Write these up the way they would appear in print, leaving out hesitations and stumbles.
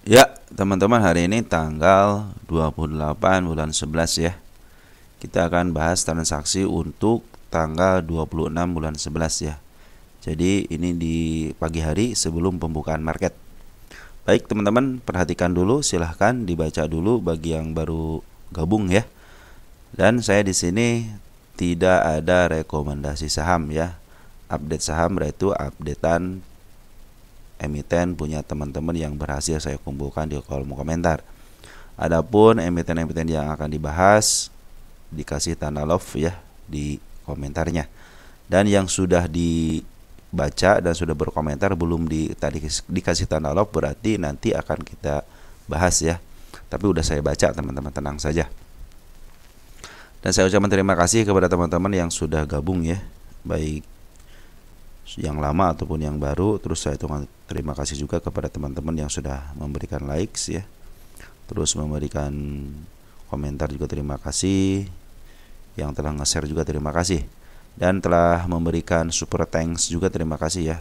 Ya, teman-teman, hari ini tanggal 28 bulan 11 ya. Kita akan bahas transaksi untuk tanggal 26 bulan 11 ya. Jadi ini di pagi hari sebelum pembukaan market. Baik, teman-teman, perhatikan dulu, silahkan dibaca dulu bagi yang baru gabung ya. Dan saya di sini tidak ada rekomendasi saham ya. Update saham berarti updatean emiten punya teman-teman yang berhasil saya kumpulkan di kolom komentar. Adapun emiten-emiten yang akan dibahas dikasih tanda love ya di komentarnya. Dan yang sudah dibaca dan sudah berkomentar belum tadi dikasih tanda love berarti nanti akan kita bahas ya. Tapi udah saya baca, teman-teman, tenang saja. Dan saya ucapkan terima kasih kepada teman-teman yang sudah gabung ya, baik yang lama ataupun yang baru. Terus saya terima kasih juga kepada teman-teman yang sudah memberikan likes ya, terus memberikan komentar juga terima kasih, yang telah nge-share juga terima kasih, dan telah memberikan super thanks juga terima kasih ya.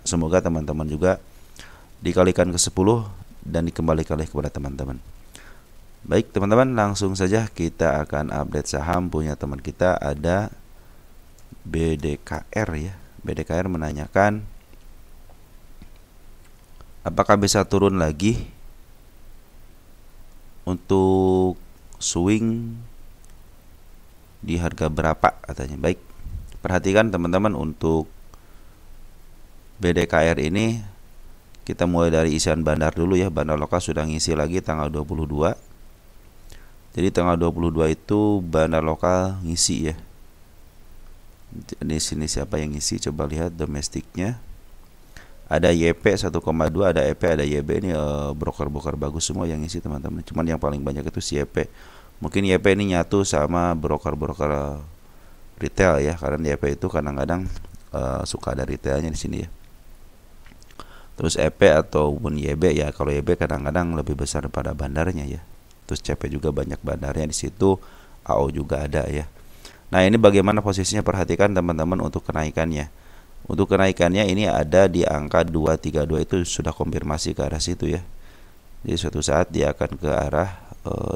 Semoga teman-teman juga dikalikan ke 10 dan dikembalikan lagi kepada teman-teman. Baik, teman-teman, langsung saja kita akan update saham punya teman kita, ada BDKR ya. BDKR menanyakan apakah bisa turun lagi untuk swing di harga berapa katanya. Baik, perhatikan teman-teman, untuk BDKR ini kita mulai dari isian bandar dulu ya. Bandar lokal sudah ngisi lagi tanggal 22. Jadi tanggal 22 itu bandar lokal ngisi ya. Di sini siapa yang ngisi, coba lihat domestiknya. Ada YP 1,2, ada EP, ada YB. Ini broker-broker bagus semua yang ngisi, teman-teman. Cuman yang paling banyak itu si YP. Mungkin YP ini nyatu sama broker-broker retail ya, karena YP itu kadang-kadang suka ada retailnya di sini ya. Terus EP ataupun YB ya, kalau YB kadang-kadang lebih besar daripada bandarnya ya. Terus CP juga banyak bandarnya di situ, AO juga ada ya. Nah, ini bagaimana posisinya, perhatikan teman-teman untuk kenaikannya. Untuk kenaikannya ini ada di angka 232, itu sudah konfirmasi ke arah situ ya. Jadi suatu saat dia akan ke arah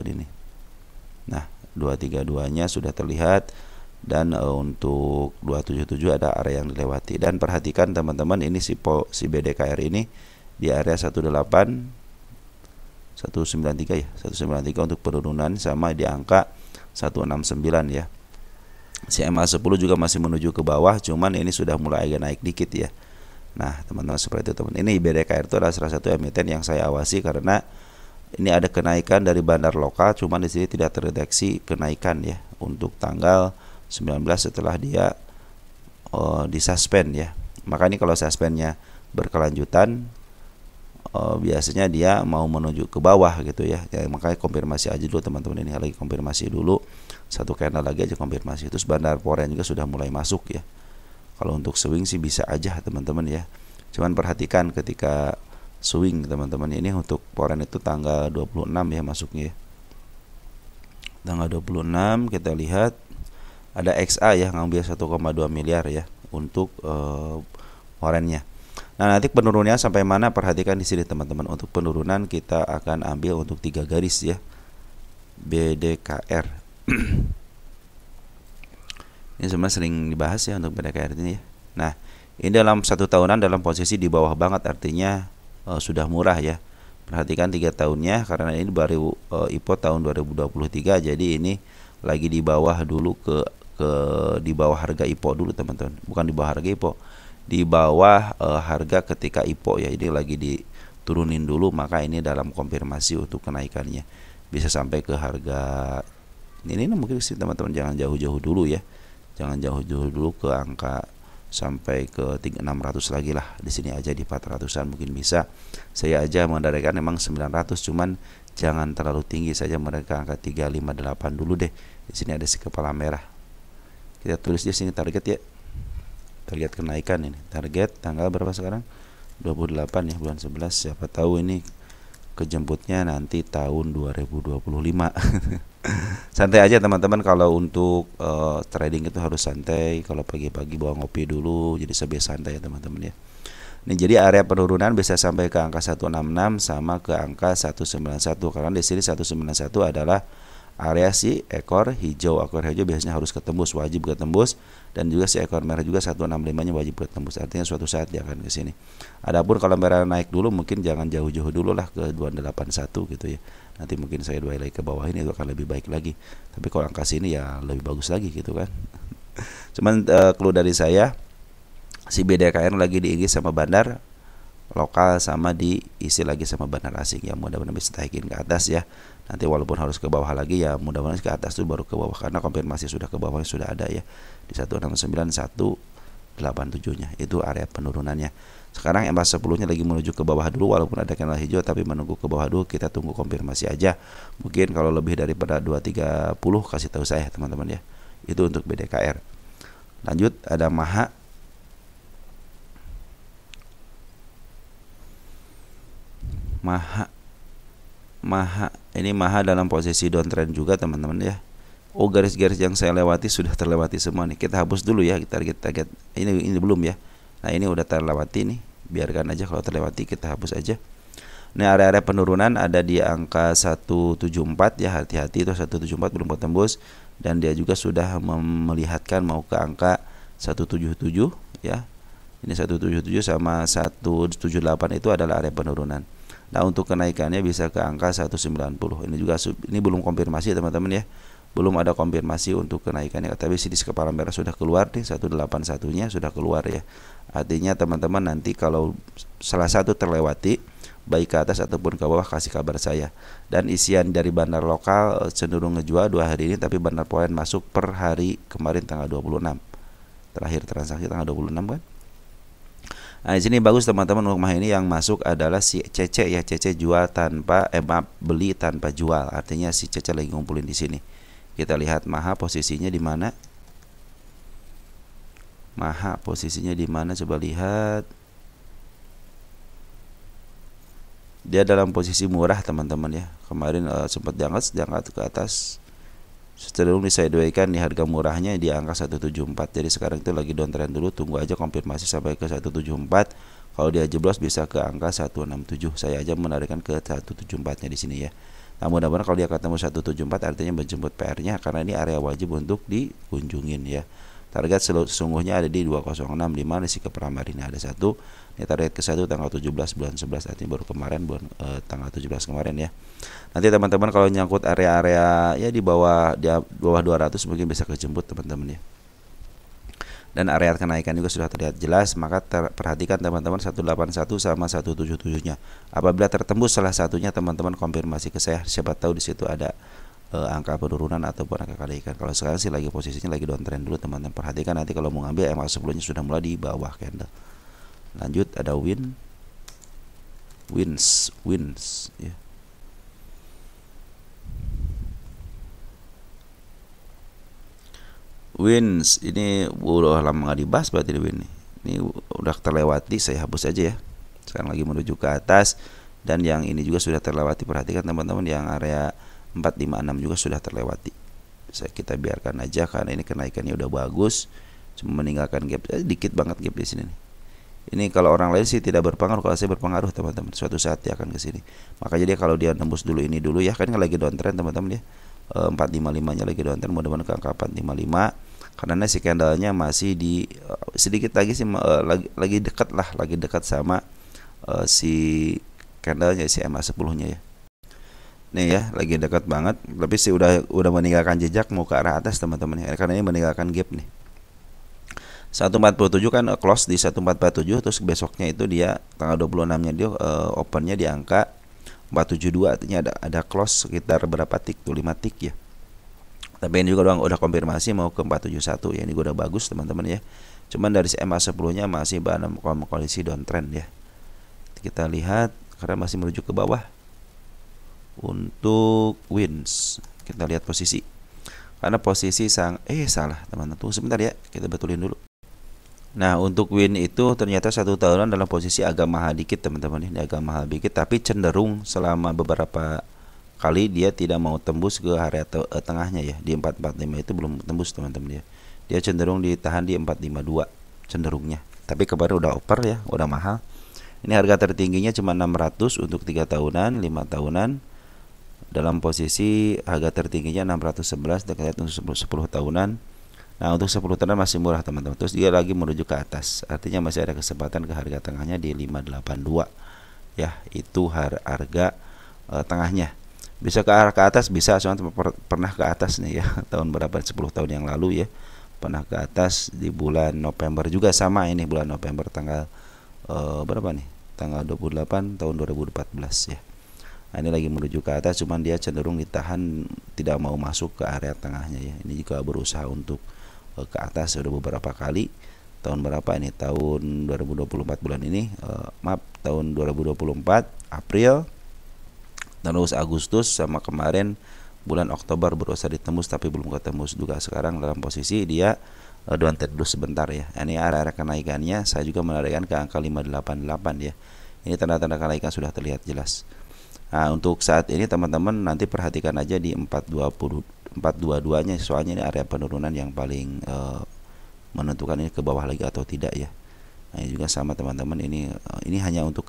ini. Nah, 232-nya sudah terlihat, dan untuk 277 ada area yang dilewati. Dan perhatikan teman-teman, ini si BDKR ini di area 193 ya. 193 untuk penurunan, sama di angka 169 ya. Si MA10 juga masih menuju ke bawah, cuman ini sudah mulai agak naik dikit ya. Nah, teman-teman, seperti itu teman. Ini BDKR itu adalah salah satu emiten yang saya awasi karena ini ada kenaikan dari bandar lokal, cuman di sini tidak terdeteksi kenaikan ya untuk tanggal 19 setelah dia disuspend ya. Maka ini kalau suspendnya berkelanjutan, biasanya dia mau menuju ke bawah gitu ya. Makanya konfirmasi aja dulu, teman-teman. Ini lagi konfirmasi dulu, satu candle lagi aja konfirmasi. Terus bandar foreign juga sudah mulai masuk ya. Kalau untuk swing sih bisa aja, teman-teman ya. Cuman perhatikan ketika swing, teman-teman, ini untuk foreign itu tanggal 26 ya masuknya ya. Tanggal 26 kita lihat ada XA ya, ngambil 1,2 miliar ya untuk foreignnya. Nah, nanti penurunannya sampai mana, perhatikan di sini, teman-teman. Untuk penurunan kita akan ambil untuk 3 garis ya. BDKR. Ini sebenarnya sering dibahas ya untuk BDKR ini ya. Nah, ini dalam 1 tahunan dalam posisi di bawah banget, artinya sudah murah ya. Perhatikan 3 tahunnya, karena ini baru IPO tahun 2023, jadi ini lagi di bawah dulu, di bawah harga IPO dulu, teman-teman. Bukan di bawah harga IPO, di bawah harga ketika IPO ya. Ini lagi diturunin dulu, maka ini dalam konfirmasi untuk kenaikannya bisa sampai ke harga ini mungkin sih, teman-teman. Jangan jauh-jauh dulu ya, jangan jauh-jauh dulu ke angka sampai ke 600 lagi lah. Di sini aja di 400-an mungkin bisa. Saya aja mendaraikan memang 900, cuman jangan terlalu tinggi saja, mereka angka 358 dulu deh. Di sini ada si kepala merah. Kita tulis di sini target ya. Target kenaikan ini. Target tanggal berapa sekarang? 28 ya bulan 11. Siapa tahu ini kejemputnya nanti tahun 2025. Santai aja, teman-teman. Kalau untuk trading itu harus santai. Kalau pagi-pagi bawa ngopi dulu, jadi lebih santai ya, teman-teman ya. Nih, jadi area penurunan bisa sampai ke angka 166 sama ke angka 191, karena di sini 191 adalah area si ekor hijau. Ekor hijau biasanya harus ketembus, wajib ketembus, dan juga si ekor merah juga 165-nya wajib ketembus. Artinya suatu saat dia akan ke sini. Adapun kalau merah naik dulu, mungkin jangan jauh-jauh dulu lah ke 281 gitu ya. Nanti mungkin saya doain lagi ke bawah ini, itu akan lebih baik lagi. Tapi kalau angka sini ya lebih bagus lagi gitu kan. Cuman clue dari saya, si BDKR lagi diisi sama bandar lokal sama diisi lagi sama bandar asing, ya mudah-mudahan bisa taikin ke atas ya. Nanti walaupun harus ke bawah lagi ya mudah-mudahan ke atas tuh baru ke bawah, karena konfirmasi sudah ke bawah sudah ada ya di 169,187 nya itu area penurunannya. Sekarang MA10 nya lagi menuju ke bawah dulu, walaupun ada candle hijau tapi menunggu ke bawah dulu, kita tunggu konfirmasi aja. Mungkin kalau lebih daripada 230 kasih tahu saya teman-teman ya. Itu untuk BDKR. Lanjut ada MAHA. Maha ini Maha dalam posisi downtrend juga teman-teman ya. Oh, garis-garis yang saya lewati sudah terlewati semua nih. Kita hapus dulu ya, kita target ini belum ya. Nah, ini udah terlewati nih. Biarkan aja kalau terlewati, kita hapus aja. Nah, area-area penurunan ada di angka 174 ya, hati-hati itu 174 belum ketembus, dan dia juga sudah melihatkan mau ke angka 177 ya. Ini 177 sama 178 itu adalah area penurunan. Nah, untuk kenaikannya bisa ke angka 190. Ini juga ini belum konfirmasi teman-teman ya. Belum ada konfirmasi untuk kenaikannya. Tapi di kepala merah sudah keluar nih, 181-nya sudah keluar ya. Artinya teman-teman nanti kalau salah satu terlewati, baik ke atas ataupun ke bawah, kasih kabar saya. Dan isian dari bandar lokal cenderung ngejual 2 hari ini, tapi bandar poin masuk per hari kemarin tanggal 26. Terakhir transaksi tanggal 26 kan. Nah, di sini bagus teman-teman, rumah ini yang masuk adalah si CC ya. CC jual tanpa beli tanpa jual. Artinya si CC lagi ngumpulin di sini. Kita lihat Maha posisinya di mana? Maha posisinya di mana? Coba lihat. Dia dalam posisi murah teman-teman ya. Kemarin sempat diangkat ke atas. Cenderung disesuaikan di harga murahnya di angka 174. Jadi sekarang itu lagi downtrend dulu, tunggu aja konfirmasi sampai ke 174. Kalau dia jeblos bisa ke angka 167. Saya aja menarikkan ke 174-nya di sini ya. Nah, mudah-mudahan kalau dia ketemu 174 artinya menjemput PR-nya, karena ini area wajib untuk dikunjungin ya. Target sesungguhnya ada di 206, di mana si kepramar ini ada satu. Ini target ke 1 tanggal 17 bulan 11, artinya baru kemarin tanggal 17 kemarin ya. Nanti teman-teman kalau nyangkut area-area ya di bawah 200 mungkin bisa kejemput teman-teman ya. Dan area kenaikan juga sudah terlihat jelas, maka perhatikan teman-teman 181 sama 177-nya. Apabila tertembus salah satunya, teman-teman konfirmasi ke saya, siapa tahu di situ ada angka penurunan ataupun angka kenaikan. Kalau sekarang sih lagi posisinya lagi downtrend dulu teman-teman. Perhatikan nanti kalau mau ngambil MA10-nya sudah mulai di bawah candle. Lanjut ada wins ya. Wins ini udah lama nggak dibahas berarti win ini udah terlewati, saya hapus aja ya. Sekarang lagi menuju ke atas, dan yang ini juga sudah terlewati. Perhatikan teman-teman, yang area 456 juga sudah terlewati. Kita biarkan aja karena ini kenaikannya udah bagus, cuma meninggalkan gap dikit banget gap di sini nih. Ini kalau orang lain sih tidak berpengaruh, kalau saya berpengaruh teman-teman. Suatu saat dia akan ke sini. Makanya dia kalau dia nembus dulu ini dulu ya, kan lagi downtrend teman-teman ya. 455-nya lagi downtrend, mudah-mudahan ke angka 455. Karena si candlenya masih di sedikit lagi sih lagi dekat sama si candlenya si MA10-nya ya. Nih ya, lagi dekat banget, tapi sih udah meninggalkan jejak mau ke arah atas teman-teman ya, karena ini meninggalkan gap nih. 147 kan close di 1447, terus besoknya itu dia tanggal 26-nya dia opennya di angka 472, artinya ada close sekitar berapa tik tuh, 5 tik ya. Tapi ini juga udah konfirmasi mau ke 471 ya, ini udah bagus teman-teman ya. Cuman dari MA10-nya masih dalam kondisi downtrend ya. Kita lihat karena masih menuju ke bawah. Untuk wins kita lihat posisi, karena posisi salah teman-teman, tunggu sebentar ya, kita betulin dulu. Nah, untuk win itu ternyata 1 tahunan dalam posisi agak mahal dikit teman-teman, ini agak mahal dikit, tapi cenderung selama beberapa kali dia tidak mau tembus ke area tengahnya ya, di 445 itu belum tembus teman-teman ya. Dia cenderung ditahan di 452 cenderungnya, tapi kemarin udah over ya, udah mahal. Ini harga tertingginya cuma 600 untuk 3 tahunan, 5 tahunan. Dalam posisi harga tertingginya 611, dekat untuk 10 tahunan. Nah, untuk 10 tahunan masih murah teman-teman. Terus dia lagi menuju ke atas. Artinya masih ada kesempatan ke harga tengahnya di 582. Ya, itu harga tengahnya. Bisa ke arah ke atas, bisa, soalnya pernah ke atas nih ya. Tahun berapa? 10 tahun yang lalu ya. Pernah ke atas di bulan November juga, sama ini bulan November tanggal berapa nih? Tanggal 28 tahun 2014 ya. Nah, ini lagi menuju ke atas, cuman dia cenderung ditahan, tidak mau masuk ke area tengahnya ya. Ini juga berusaha untuk ke atas sudah beberapa kali. Tahun berapa ini? Tahun 2024 bulan ini, maaf, tahun 2024 April, terus Agustus, sama kemarin bulan Oktober berusaha ditembus tapi belum ketembus juga. Sekarang dalam posisi dia downtrend dulu sebentar ya. Ini area kenaikannya saya juga menarikkan ke angka 588 ya. Ini tanda-tanda kenaikan sudah terlihat jelas. Nah, untuk saat ini teman-teman nanti perhatikan aja di 422-nya, soalnya ini area penurunan yang paling menentukan ini ke bawah lagi atau tidak ya. Nah, ini juga sama teman-teman, ini hanya untuk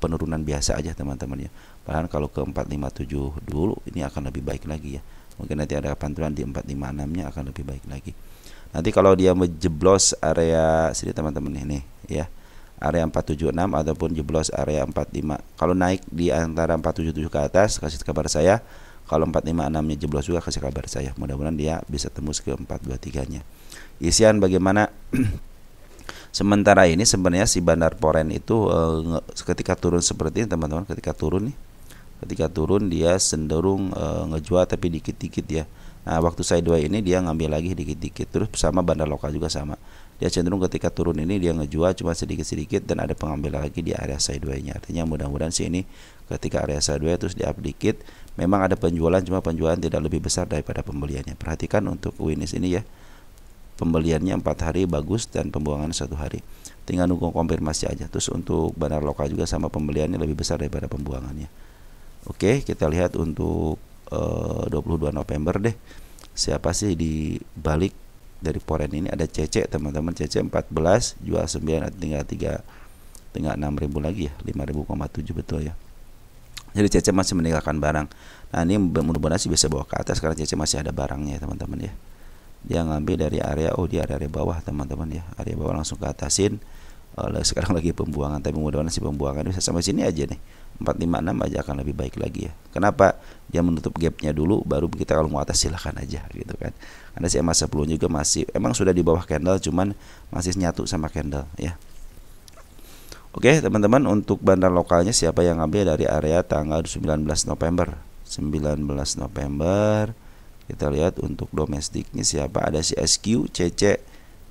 penurunan biasa aja teman-teman ya. Bahkan kalau ke 457 dulu ini akan lebih baik lagi ya. Mungkin nanti ada pantulan di 456-nya akan lebih baik lagi. Nanti kalau dia menjeblos area sini teman-teman ini ya, area 476 ataupun jeblos area 45. Kalau naik di antara 477 ke atas kasih kabar saya. Kalau 456-nya jeblos juga kasih kabar saya. Mudah-mudahan dia bisa tembus ke 423-nya. Isian bagaimana? Sementara ini sebenarnya si Bandar Poren itu ketika turun seperti ini teman-teman, ketika turun dia cenderung ngejual tapi dikit-dikit ya. Nah, waktu sideways ini dia ngambil lagi dikit-dikit. Terus sama Bandar Lokal juga sama. Dia cenderung ketika turun ini dia ngejual cuma sedikit-sedikit dan ada pengambilan lagi di area sideways-nya. Artinya mudah-mudahan sih ini ketika area sideways terus di up dikit, memang ada penjualan, cuma penjualan tidak lebih besar daripada pembeliannya. Perhatikan untuk Winis ini ya. Pembeliannya 4 hari bagus dan pembuangan 1 hari. Tinggal nunggu konfirmasi aja. Terus untuk Bandar Lokal juga sama, pembeliannya lebih besar daripada pembuangannya. Oke, kita lihat untuk 22 November deh. Siapa sih di balik dari Poren ini? Ada CC teman-teman, CC 14 jual 9, tinggal 6.000 lagi ya, 5.000,7 betul ya. Jadi CC masih meninggalkan barang. Nah, ini mudah-mudahan sih bisa bawa ke atas karena CC masih ada barangnya teman-teman ya. Dia ngambil dari area, di area bawah teman-teman ya, area bawah langsung ke atasin. Sekarang lagi pembuangan, tapi mudah-mudahan si pembuangan bisa sampai sini aja nih, 456 aja akan lebih baik lagi ya. Kenapa? Dia menutup gapnya dulu, baru kita kalau mau atas silahkan aja gitu kan. Karena si EMA 10 juga masih, emang sudah di bawah candle, cuman masih nyatu sama candle ya. Oke teman-teman, untuk Bandar Lokalnya siapa yang ngambil dari area tanggal 19 November 19 November. Kita lihat untuk domestiknya siapa, ada si SQ, CC,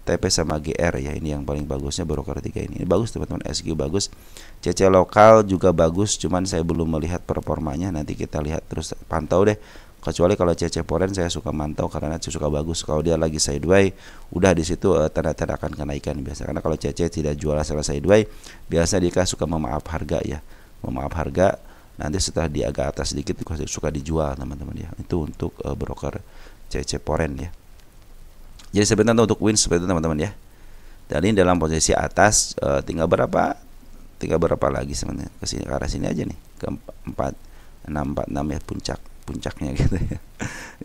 TP sama GR ya. Ini yang paling bagusnya broker 3 ini. Ini bagus teman-teman, SQ bagus. CC lokal juga bagus, cuman saya belum melihat performanya, nanti kita lihat terus pantau deh. Kecuali kalau CC Poren saya suka mantau karena saya suka bagus. Kalau dia lagi sideways, udah di situ tanda-tanda akan kenaikan biasa. Karena kalau CC tidak jual setelah sideways, biasa dia suka memaaf harga ya. Memaaf harga, nanti setelah di agak atas sedikit suka dijual teman-teman ya. Itu untuk broker CC Poren ya. Jadi sebenarnya untuk win seperti itu teman-teman ya. Dan ini dalam posisi atas, tinggal berapa lagi sebenarnya, ke sini, ke arah sini aja nih, ke 4646 ya, puncaknya gitu ya.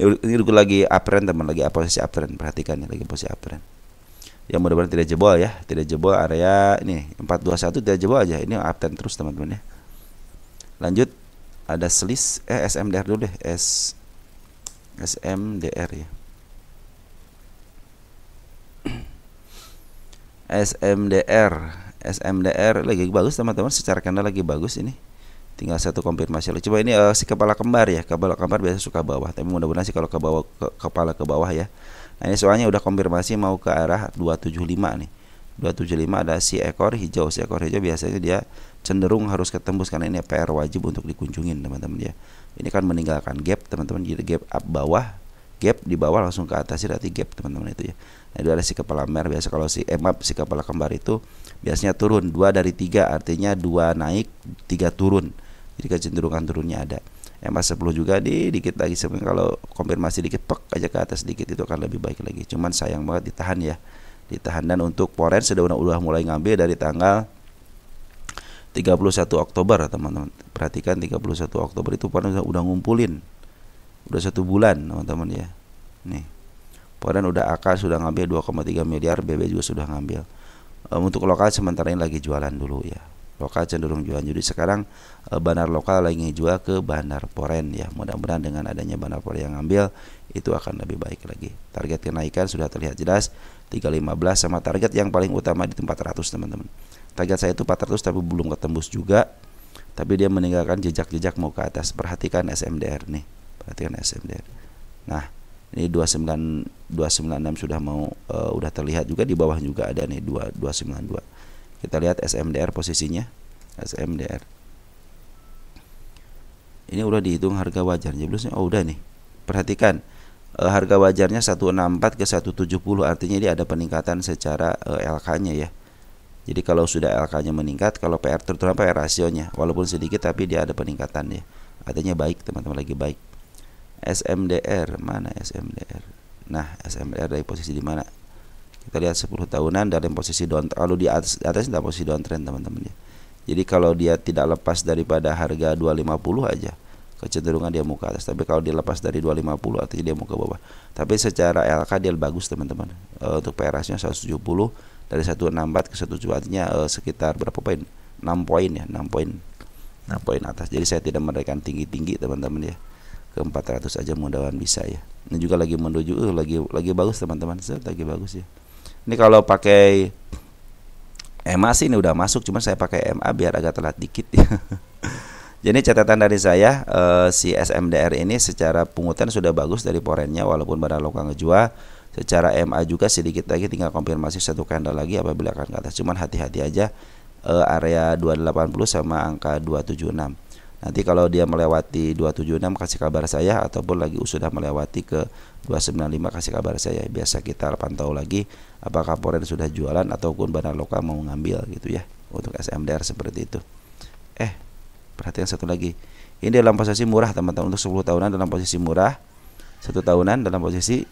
Ini lagi uptrend teman, lagi posisi uptrend, perhatikan ya, lagi posisi uptrend. Ya mudah-mudahan tidak jebol ya, tidak jebol area ini 421, tidak jebol aja. Ini uptrend terus teman-teman ya. Lanjut ada selis SMDR dulu deh, SMDR ya. SMDR lagi bagus teman-teman, secara candle lagi bagus ini. Tinggal satu konfirmasi lagi. Coba ini si kepala kembar ya. Kepala kembar biasa suka bawah, tapi mudah-mudahan sih kalau ke bawah, kepala ke bawah ya. Nah, ini soalnya udah konfirmasi mau ke arah 275 nih. 275 ada si ekor hijau. Si ekor hijau biasanya dia cenderung harus ketembus karena ini PR wajib untuk dikunjungin teman-teman ya. Ini kan meninggalkan gap teman-teman, jadi gap up bawah, gap di bawah langsung ke atas, berarti gap teman-teman itu ya. Nah, itu ada si kepala mer, biasa kalau si si kepala kembar itu biasanya turun 2 dari 3, artinya 2 naik 3 turun. Jadi kecenderungan turunnya ada. EMA 10 juga dikit lagi, sebenarnya kalau konfirmasi dikit pek aja ke atas dikit itu akan lebih baik lagi. Cuman sayang banget ditahan ya. Ditahan. Dan untuk Poren sudah mulai ngambil dari tanggal 13 31 Oktober teman-teman. Perhatikan 31 Oktober itu udah ngumpulin. Udah 1 bulan teman-teman ya. Nih. Poren udah AK sudah ngambil 2,3 miliar, BB juga sudah ngambil. Untuk lokal sementara ini lagi jualan dulu ya. Lokal cenderung jualan. Jadi sekarang bandar lokal lagi jual ke bandar Poren ya. Mudah-mudahan dengan adanya bandar Poren yang ngambil itu akan lebih baik lagi. Target kenaikan sudah terlihat jelas 315 sama target yang paling utama di 400 teman-teman. Target saya itu 400 tapi belum ketembus juga. Tapi dia meninggalkan jejak-jejak mau ke atas. Perhatikan SMDR nih. Perhatikan SMDR. Nah, ini 296 sudah mau udah terlihat juga, di bawah juga ada nih 2292. Kita lihat SMDR posisinya. SMDR. Ini udah dihitung harga wajarnya belum? Oh, udah nih. Perhatikan harga wajarnya 164 ke 170, artinya ini ada peningkatan secara LK-nya ya. Jadi kalau sudah LK-nya meningkat, kalau PR terutama PR rasionya walaupun sedikit tapi dia ada peningkatan ya. Artinya baik teman-teman, lagi baik. SMDR, mana SMDR? Nah, SMDR dari posisi di mana? Kita lihat 10 tahunan dalam posisi down. Kalau di atas dalam posisi downtrend teman-teman ya. Jadi kalau dia tidak lepas daripada harga 250 aja, kecenderungan dia mau ke atas. Tapi kalau dia lepas dari 250 artinya dia mau ke bawah. Tapi secara LK dia bagus teman-teman. Untuk PR rasio 170 dari 164 ke 170, artinya sekitar berapa poin? 6 poin ya, 6 poin. 6 poin atas. Jadi saya tidak menaikkan tinggi-tinggi teman-teman ya. Ke 400 aja mudah-mudahan bisa ya. Ini juga lagi menuju lagi bagus teman-teman. Lagi bagus ya. Ini kalau pakai MA sih ini udah masuk, cuma saya pakai MA biar agak telat dikit ya. Jadi catatan dari saya, si SMDR ini secara pungutan sudah bagus dari porennya walaupun bandar lokal ngejual. Secara MA juga sedikit lagi tinggal konfirmasi satu candle lagi apabila akan ke atas. Cuman hati-hati aja area 280 sama angka 276. Nanti kalau dia melewati 276 kasih kabar saya, ataupun lagi sudah melewati ke 295 kasih kabar saya. Biasa kita pantau lagi apakah poren sudah jualan ataupun bandar lokal mau ngambil gitu ya. Untuk SMDR seperti itu. Perhatikan satu lagi. Ini dalam posisi murah teman-teman. Untuk 10 tahunan dalam posisi murah. 1 tahunan dalam posisi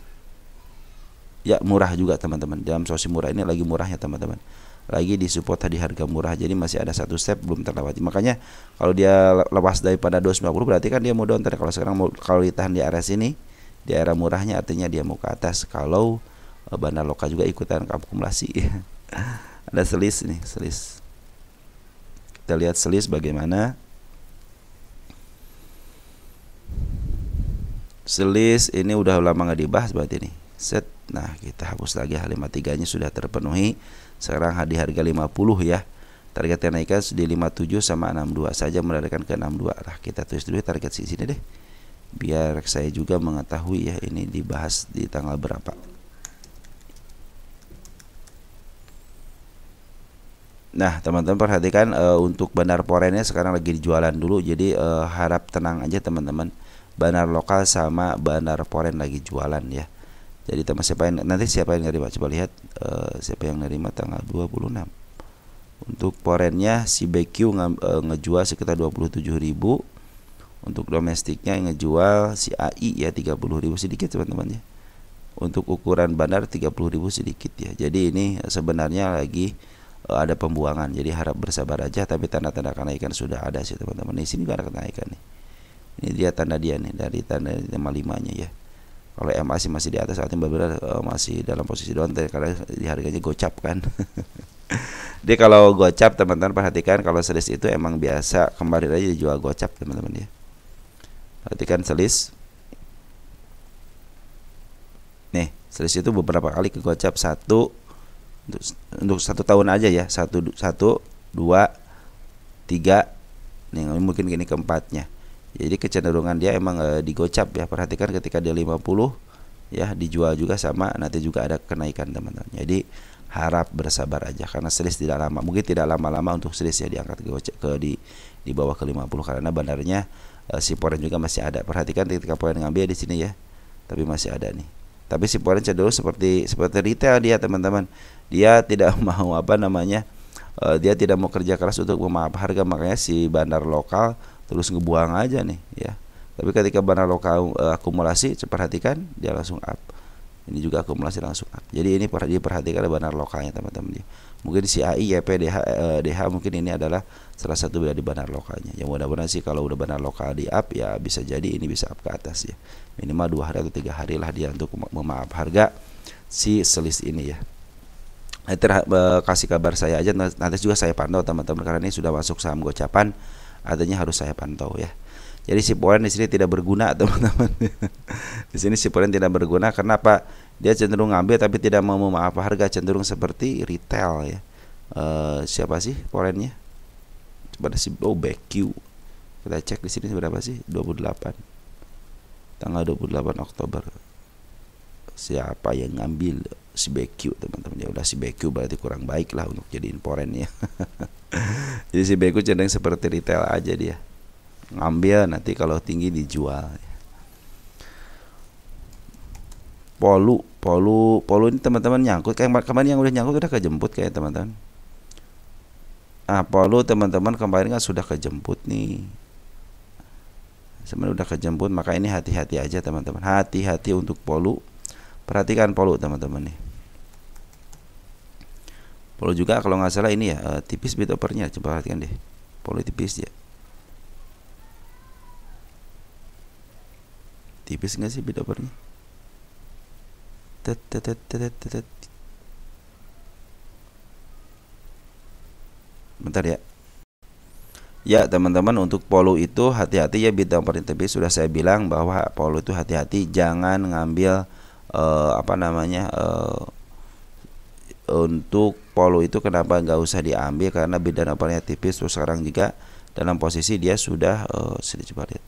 ya murah juga teman-teman. Dalam posisi murah ini lagi murahnya teman-teman. Lagi disupport tadi harga murah, jadi masih ada satu step belum terlewati. Makanya kalau dia lepas daripada 250 berarti kan dia mau down. Kalau sekarang kalau ditahan di area sini, di area murahnya artinya dia mau ke atas. Kalau bandar lokal juga ikutan akumulasi. Ada selis nih, selis. Kita lihat selis bagaimana. Selis ini udah lama nggak dibahas berarti nih. Set. Nah, kita hapus lagi H53 nya sudah terpenuhi. Sekarang di harga 50 ya. Target kenaikan di 57 sama 62 saja, melarikan ke 62. Nah, kita tulis dulu target di sini deh. Biar saya juga mengetahui ya ini dibahas di tanggal berapa. Nah, teman-teman perhatikan untuk bandar porennya sekarang lagi dijualan dulu. Jadi harap tenang aja teman-teman. Bandar lokal sama bandar poren lagi jualan ya. Jadi teman siapa yang nerima, coba lihat siapa yang nerima tanggal 26. Untuk porennya si BQ ngejual sekitar 27.000. Untuk domestiknya yang ngejual si AI ya 30.000 sedikit teman-teman ya. Untuk ukuran bandar 30.000 sedikit ya. Jadi ini sebenarnya lagi ada pembuangan. Jadi harap bersabar aja, tapi tanda-tanda kenaikan sudah ada sih teman-teman. Di sini juga ada kenaikan nih. Ini dia tanda dia nih dari tanda 55-nya ya. Kalau MA masih di atas, artinya benar masih dalam posisi down karena di harganya gocap kan. Dia kalau gocap teman-teman perhatikan, kalau selis itu emang biasa kemarin aja dijual gocap teman-teman ya. Perhatikan selis. Nih, selis itu beberapa kali ke gocap. Untuk 1 tahun aja ya. 1 2 3. Nih, mungkin gini keempatnya. Jadi kecenderungan dia emang digocap ya. Perhatikan ketika dia 50 ya dijual juga sama, nanti juga ada kenaikan teman-teman. Jadi harap bersabar aja karena selis tidak lama. Mungkin tidak lama-lama untuk selis ya diangkat di bawah ke 50 karena bandarnya si poren juga masih ada. Perhatikan ketika poren ngambil di sini ya. Tapi masih ada nih. Tapi si poren cenderung seperti retail dia teman-teman. Dia tidak mau dia tidak mau kerja keras untuk memaaf harga, makanya si bandar lokal terus ngebuang aja nih ya. Tapi ketika bandar lokal akumulasi, perhatikan dia langsung up. Ini juga akumulasi langsung up. Jadi ini diperhatikan bandar lokalnya teman-teman. Mungkin si AI, YP, DH mungkin ini adalah salah satu dari banar lokalnya. Yang mudah-mudahan sih kalau udah banar lokal di up ya bisa jadi ini bisa up ke atas ya. Minimal 2 hari atau 3 hari lah dia untuk memaaf harga si selisih ini ya. Nanti kasih kabar saya aja, nanti juga saya pantau teman-teman, karena ini sudah masuk saham gocapan, artinya harus saya pantau ya. Jadi si poin di sini tidak berguna teman-teman. Di sini si poin tidak berguna. Kenapa? Dia cenderung ngambil tapi tidak mau memaaf harga, cenderung seperti retail ya. Siapa sih poinnya? Coba si BQ. Kita cek di sini berapa sih? 28. Tanggal 28 Oktober. Siapa yang ngambil? Si BQ teman-teman. Ya udah si BQ berarti kurang baik lah untuk jadiin poin ya. Jadi si BQ cenderung seperti retail aja dia. Ngambil nanti kalau tinggi dijual. Polu ini teman-teman nyangkut kayak kemarin yang udah nyangkut udah kejemput kayak teman-teman. Polu teman-teman kemarin kan sudah kejemput nih. Sebenarnya udah kejemput, maka ini hati-hati aja teman-teman. Hati-hati untuk polu. Perhatikan polu teman-teman nih. Polu juga kalau nggak salah ini ya tipis bid overnya, coba perhatikan deh. Polu tipis ya. Tipis nggak sih bid overnya? Bentar ya. Ya teman-teman, untuk polu itu hati-hati ya, bid overnya tipis. Sudah saya bilang bahwa polu itu hati-hati, jangan ngambil untuk polu itu kenapa nggak usah diambil, karena bid overnya tipis. Terus sekarang juga dalam posisi dia sudah sedikit coba lihat.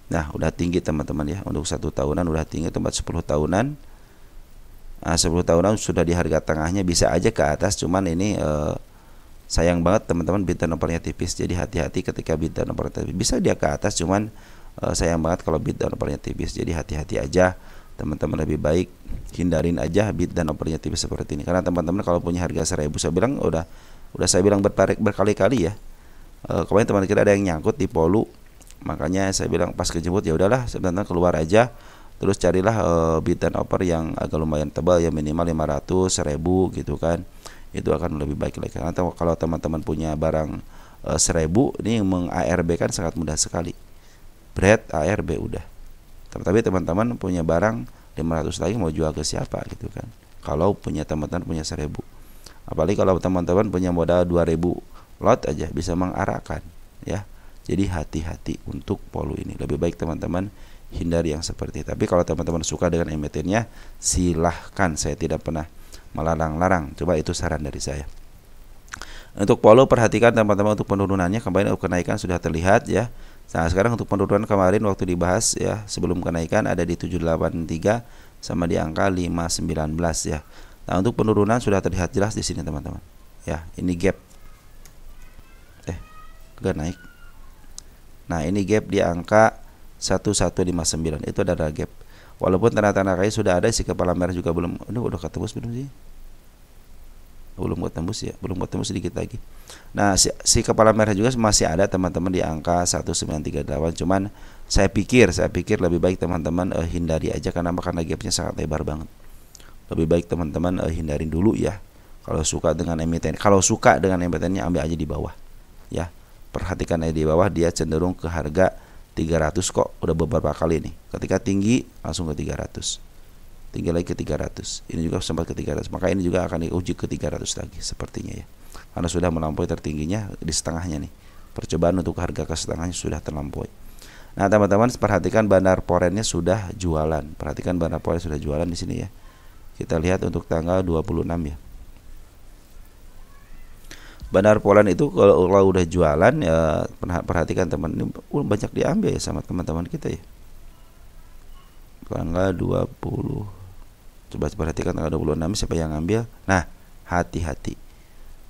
Nah udah tinggi teman-teman ya, untuk 1 tahunan udah tinggi, tempat 10 tahunan. 10 tahunan sudah di harga tengahnya, bisa aja ke atas, cuman ini sayang banget teman-teman bid turnovernya tipis. Jadi hati-hati ketika bid turnovernya tipis. Bisa dia ke atas, cuman sayang banget kalau bid turnovernya tipis. Jadi hati-hati aja teman-teman, lebih baik hindarin aja bid turnovernya tipis seperti ini. Karena teman-teman kalau punya harga 1000, saya bilang udah saya bilang berkali-kali ya. Kemarin teman kita ada yang nyangkut di polu. Makanya saya bilang pas kejemput ya udahlah sebentar keluar aja, terus carilah bid turnover yang agak lumayan tebal ya, minimal 500, 1000 gitu kan. Itu akan lebih baik lagi. Karena kalau teman-teman punya barang 1000 ini meng-ARB kan sangat mudah sekali. Bread ARB udah. Tapi teman-teman punya barang 500 lagi mau jual ke siapa gitu kan. Kalau punya teman-teman punya 1000. Apalagi kalau teman-teman punya modal 2000 lot aja bisa mengarahkan ya. Jadi hati-hati untuk polu ini. Lebih baik teman-teman hindari yang seperti itu. Tapi kalau teman-teman suka dengan emitennya, silahkan, saya tidak pernah melarang-larang. Coba itu saran dari saya. Untuk polu perhatikan teman-teman untuk penurunannya. Kemarin kenaikan sudah terlihat ya. Nah sekarang untuk penurunan kemarin waktu dibahas ya, sebelum kenaikan ada di 783 sama di angka 519 ya. Nah untuk penurunan sudah terlihat jelas di sini teman-teman. Ya ini gap. Gak naik. Nah ini gap di angka 1159, itu adalah gap. Walaupun tanda-tanda kayak sudah ada, si kepala merah juga belum. Ini udah ketembus belum sih? Belum ketembus ya, belum ketembus sedikit lagi. Nah si kepala merah juga masih ada teman-teman di angka 1938. Cuman saya pikir lebih baik teman-teman hindari aja, karena gapnya sangat lebar banget. Lebih baik teman-teman hindarin dulu ya. Kalau suka dengan emitennya ambil aja di bawah ya. Perhatikan aja di bawah, dia cenderung ke harga 300 kok, udah beberapa kali nih. Ketika tinggi langsung ke 300, tinggi lagi ke 300, ini juga sempat ke 300, maka ini juga akan diuji ke 300 lagi sepertinya ya, karena sudah melampaui tertingginya di setengahnya nih. Percobaan untuk harga ke setengahnya sudah terlampaui. Nah teman-teman perhatikan bandar porennya sudah jualan. Perhatikan bandar poren sudah jualan di sini ya. Kita lihat untuk tanggal 26 ya. Bandar polen itu kalau udah jualan ya, perhatikan teman, ini banyak diambil ya sama teman-teman kita ya. Tanggal 20, coba perhatikan tanggal 26 siapa yang ngambil. Nah hati-hati,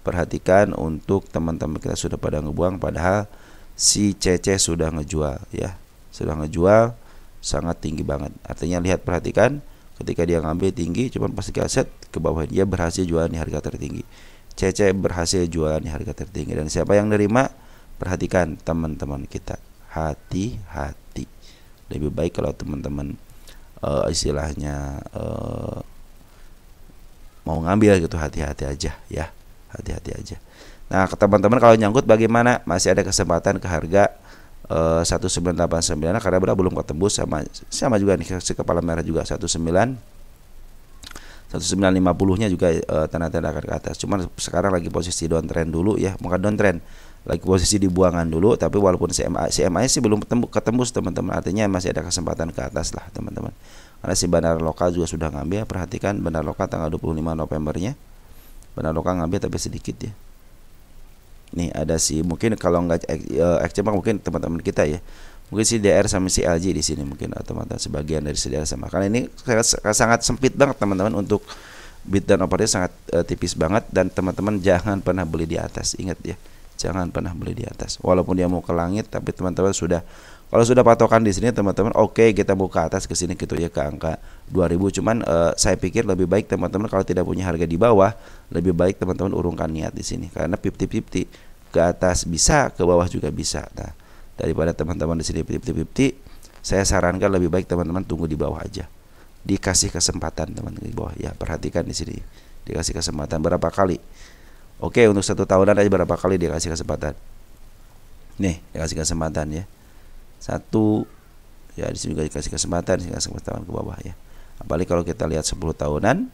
perhatikan untuk teman-teman kita sudah pada ngebuang, padahal si CC sudah ngejual ya, sudah ngejual sangat tinggi banget. Artinya lihat, perhatikan ketika dia ngambil tinggi, cuman pas set ke bawah dia berhasil jual di harga tertinggi. CC berhasil jualan di harga tertinggi, dan siapa yang nerima? Perhatikan teman-teman kita, hati-hati. Lebih baik kalau teman-teman istilahnya mau ngambil gitu, hati-hati aja ya. hati-hati aja. Nah, ke teman-teman kalau nyangkut bagaimana? Masih ada kesempatan ke harga 1989 karena belum ketembus, sama juga nih si kepala merah juga 1950-nya juga tanda-tanda akan ke atas. Cuman sekarang lagi posisi downtrend dulu ya, bukan downtrend, lagi posisi di buangan dulu. Tapi walaupun CMA sih belum ketembus teman-teman, artinya masih ada kesempatan ke atas lah teman-teman. Karena si bandar lokal juga sudah ngambil, perhatikan bandar lokal tanggal 25 Novembernya, bandar lokal ngambil tapi sedikit ya. Nih ada si mungkin kalau nggak XCMA mungkin teman-teman kita ya, mungkin si DR sama si LG di sini mungkin teman-teman sebagian dari si DR sama, karena ini sangat sempit banget teman-teman untuk bid dan opernya sangat tipis banget, dan teman-teman jangan pernah beli di atas, ingat ya, jangan pernah beli di atas walaupun dia mau ke langit. Tapi teman-teman kalau sudah patokan di sini teman-teman, oke, kita mau ke atas ke sini gitu ya, ke angka 2000. Cuman saya pikir lebih baik teman-teman kalau tidak punya harga di bawah, lebih baik teman-teman urungkan niat di sini, karena 50-50 ke atas bisa, ke bawah juga bisa. Nah, daripada teman-teman di sini 50-50, saya sarankan lebih baik teman-teman tunggu di bawah aja. Dikasih kesempatan teman-teman di bawah ya, perhatikan di sini. Dikasih kesempatan berapa kali? Oke, untuk 1 tahunan aja berapa kali dikasih kesempatan? Nih, dikasih kesempatan ya. 1 ya, di sini juga dikasih kesempatan ke bawah ya. Apalagi kalau kita lihat 10 tahunan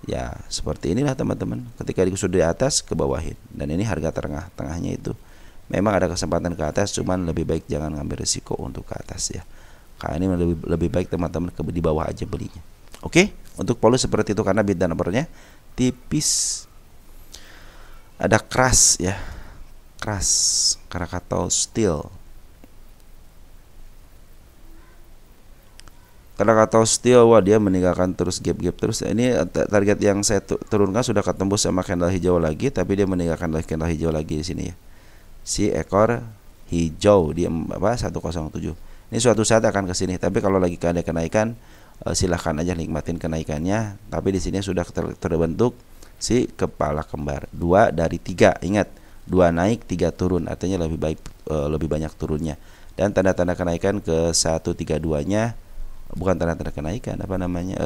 ya, seperti inilah teman-teman. Ketika sudah di atas, ke bawahin. Dan ini harga tengahnya itu memang ada kesempatan ke atas, cuman lebih baik jangan ngambil risiko untuk ke atas ya. Karena ini lebih baik teman-teman di bawah aja belinya. Oke, untuk polus seperti itu karena bid dan opernya tipis. Ada keras ya, keras, Krakatau Steel. Krakatau Steel, wah dia meninggalkan terus gap terus. Ini target yang saya turunkan sudah ketembus sama candle hijau lagi, tapi dia meninggalkan candle hijau lagi di sini ya. Si ekor hijau di 107. Ini suatu saat akan ke sini, tapi kalau lagi ada kenaikan silahkan aja nikmatin kenaikannya. Tapi di sini sudah terbentuk si kepala kembar 2 dari 3. Ingat, 2 naik 3 turun, artinya lebih banyak turunnya. Dan tanda-tanda kenaikan ke 132-nya, bukan tanda-tanda kenaikan,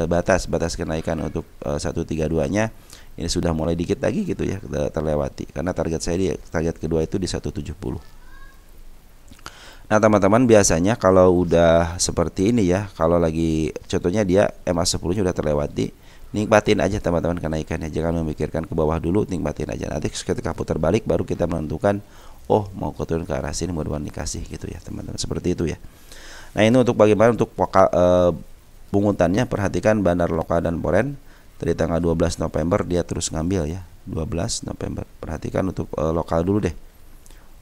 batas kenaikan untuk 132-nya ini sudah mulai dikit lagi gitu ya, terlewati. Karena target saya target kedua itu di 170. Nah teman-teman, biasanya kalau udah seperti ini ya, kalau lagi contohnya dia MA10-nya udah terlewati, nikmatin aja teman-teman kenaikannya, jangan memikirkan ke bawah dulu, nikmatin aja. Nanti ketika putar balik baru kita menentukan, oh mau turun ke arah sini, mudah-mudahan dikasih gitu ya teman-teman, seperti itu ya. Nah ini untuk bagaimana untuk pungutannya, perhatikan bandar lokal dan poren dari tanggal 12 November dia terus ngambil ya, 12 November. Perhatikan untuk lokal dulu deh,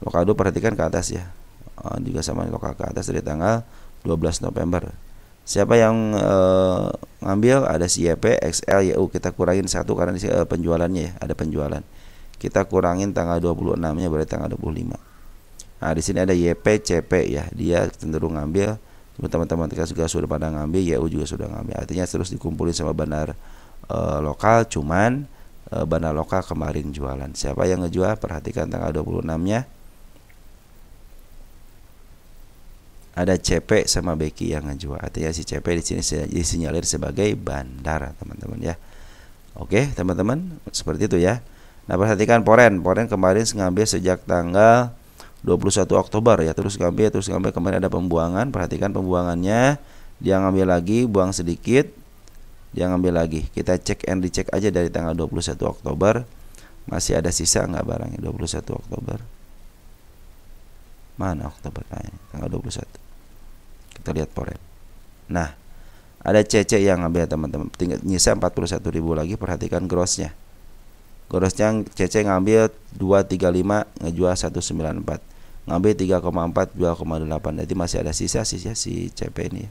lokal dulu perhatikan ke atas ya, juga sama lokal ke atas dari tanggal 12 November. Siapa yang ngambil? Ada si YP, XL, YU. Kita kurangin 1 karena di penjualannya ya, ada penjualan. Kita kurangin tanggal 26-nya berarti tanggal 25. Nah, di sini ada YP, CP ya. Dia cenderung ngambil. Teman-teman kita juga sudah pada ngambil, YU juga sudah ngambil. Artinya terus dikumpulin sama bandar lokal, cuman bandar lokal kemarin jualan. Siapa yang ngejual? Perhatikan tanggal 26-nya. Ada CP sama Beki yang ngejual. Artinya si CP di sini disinyalir sebagai bandar, teman-teman ya. Oke, teman-teman, seperti itu ya. Nah, perhatikan poren kemarin ngambil sejak tanggal 21 Oktober ya, terus ngambil kemarin ada pembuangan. Perhatikan pembuangannya, dia ngambil lagi, buang sedikit, dia ngambil lagi. Kita cek and dicek aja dari tanggal 21 Oktober. Masih ada sisa nggak barangnya 21 Oktober? Mana Oktober? Nah, ini tanggal 21. Kita lihat poren. Nah, ada CC yang ngambil teman-teman, tinggal nyisa 41.000 lagi. Perhatikan grossnya. Grossnya CC ngambil 235, ngejual 194. Ngambil 3,4, 2,8. Jadi masih ada sisa si CP ini.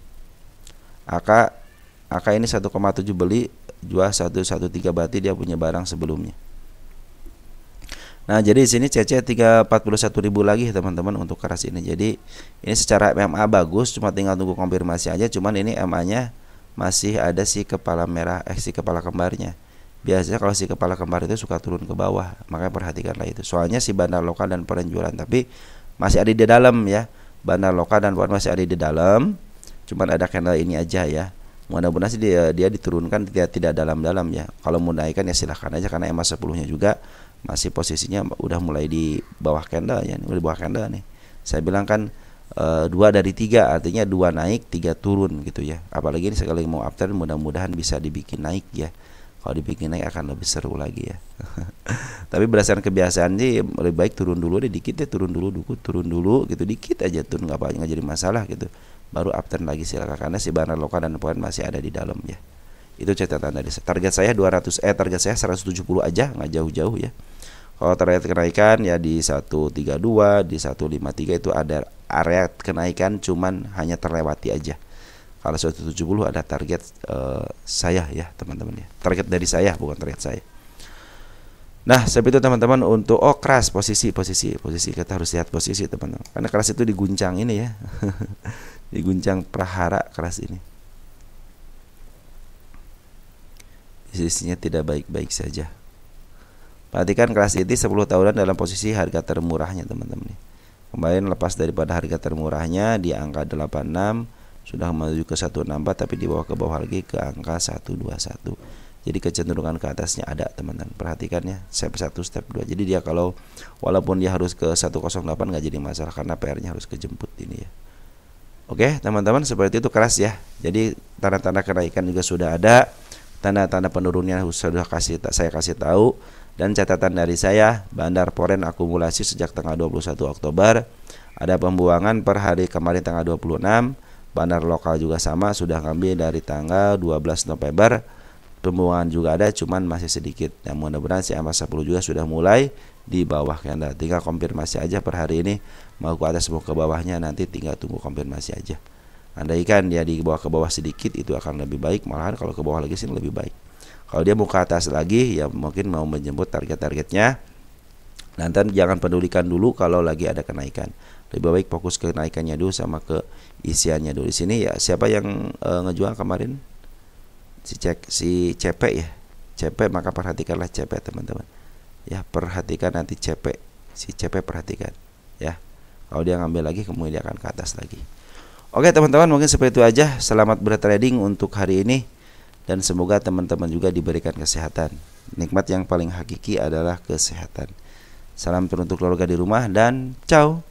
AK ini 1,7 beli, jual 113, berarti dia punya barang sebelumnya. Nah, jadi di sini CC 41.000 lagi teman-teman untuk keras ini. Jadi ini secara MA bagus, cuma tinggal tunggu konfirmasi aja. Cuman ini MA-nya masih ada si kepala merah, si kepala kembarnya. Biasanya kalau si kepala kembar itu suka turun ke bawah, makanya perhatikanlah itu. Soalnya si bandar lokal dan penjualan, tapi masih ada di dalam ya. Bandar lokal dan poren masih ada di dalam. Cuman ada candle ini aja ya. Mudah-mudahan sih dia diturunkan tidak dalam-dalam ya. Kalau mau naikkan ya silahkan aja, karena MA10-nya juga masih posisinya udah mulai di bawah candle ya, udah di bawah candle nih. Saya bilang kan 2 dari 3, artinya 2 naik 3 turun gitu ya. Apalagi ini sekali mau uptrend, mudah-mudahan bisa dibikin naik ya. Kalau dibikin naik akan lebih seru lagi ya. Tapi berdasarkan kebiasaan sih lebih baik turun dulu deh, dikit deh, turun dulu gitu, dikit aja turun, nggak jadi masalah gitu. Baru uptrend lagi silakan, karena si barang lokal dan poin masih ada di dalam ya. Itu catatan dari saya. Target saya target saya 170 aja, nggak jauh-jauh ya. Kalau target kenaikan ya di 132, di 153 itu ada area kenaikan, cuman hanya terlewati aja. Kalau 170 ada target saya ya teman-teman ya. Target dari saya, bukan target saya. Nah, seperti itu teman-teman untuk keras posisi kita harus lihat posisi teman-teman. Karena keras itu diguncang ini ya. Diguncang prahara keras ini. Posisinya tidak baik-baik saja. Perhatikan keras ini 10 tahunan dalam posisi harga termurahnya teman-teman. Kemarin lepas daripada harga termurahnya di angka 86, sudah menuju ke 164, tapi di bawah ke bawah lagi ke angka 121. Jadi kecenderungan ke atasnya ada teman-teman. Perhatikan ya, step 1, step 2. Jadi dia kalau walaupun dia harus ke 108 nggak jadi masalah, karena PR-nya harus kejemput ini ya. Oke teman-teman, seperti itu keras ya. Jadi tanda-tanda kenaikan juga sudah ada, tanda-tanda penurunnya sudah saya kasih tahu. Dan catatan dari saya, bandar foreign akumulasi sejak tanggal 21 Oktober, ada pembuangan per hari kemarin tanggal 26. Bandar lokal juga sama, sudah ngambil dari tanggal 12 November. Pembuangan juga ada, cuman masih sedikit. Dan mudah-mudahan si MA10 juga sudah mulai di bawah candle. Tinggal konfirmasi aja per hari ini mau ke atas mau ke bawahnya, nanti tinggal tunggu konfirmasi aja. Andaikan dia di bawah ke bawah sedikit itu akan lebih baik, malahan kalau ke bawah lagi sih lebih baik. Kalau dia mau ke atas lagi ya mungkin mau menjemput target-targetnya. Nanti jangan pedulikan dulu kalau lagi ada kenaikan. Lebih baik fokus ke kenaikannya dulu sama ke isiannya dulu. Di sini ya siapa yang ngejual kemarin? Si CP ya. CP, maka perhatikanlah CP teman-teman. Ya, perhatikan nanti CP. Si CP perhatikan ya. Kalau dia ngambil lagi kemudian dia akan ke atas lagi. Oke teman-teman, mungkin seperti itu aja. Selamat bertrading untuk hari ini. Dan semoga teman-teman juga diberikan kesehatan. Nikmat yang paling hakiki adalah kesehatan. Salam teruntuk keluarga di rumah dan ciao.